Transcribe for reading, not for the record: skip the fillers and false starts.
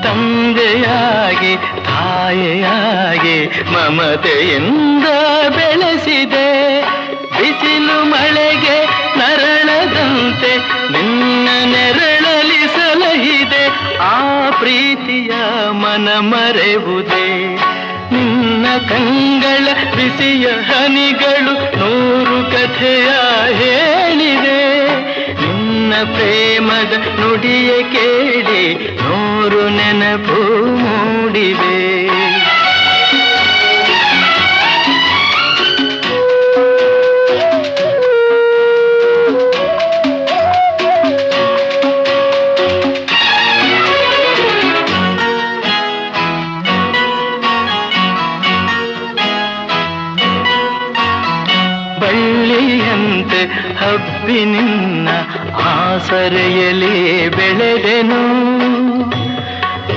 ತಂದೆಯಾಗಿ ತಾಯಿಯಾಗಿ ಮಮತೆಯಿಂದ ಬೆಳೆಸಿದೆ. ಬಿಸಿಲು ಮಳೆಗೆ ನರಳದಂತೆ ನಿನ್ನ ನೆರಳಲಿ ಸಲಹಿದೆ. ಆ ಪ್ರೀತಿಯ ಮನ ಮರೆವುದೇ. ನಿನ್ನ ಕಂಗಳ ಬಿಸಿಯ ಹನಿಗಳು 100 ಕಥೆಯ ಹೇಳಿವೆ. ನಿನ್ನ ಪ್ರೇಮದ ನುಡಿಯ ಕೇಳಿ 100 ನೆನಪು ಮೂಡಿವೆ. ಬಳ್ಳಿಯಂತೆ ಹಬ್ಬಿ ನಿನ್ನ ಆಸರೆಯಲ್ಲಿ ಬೆಳೆದೆನು.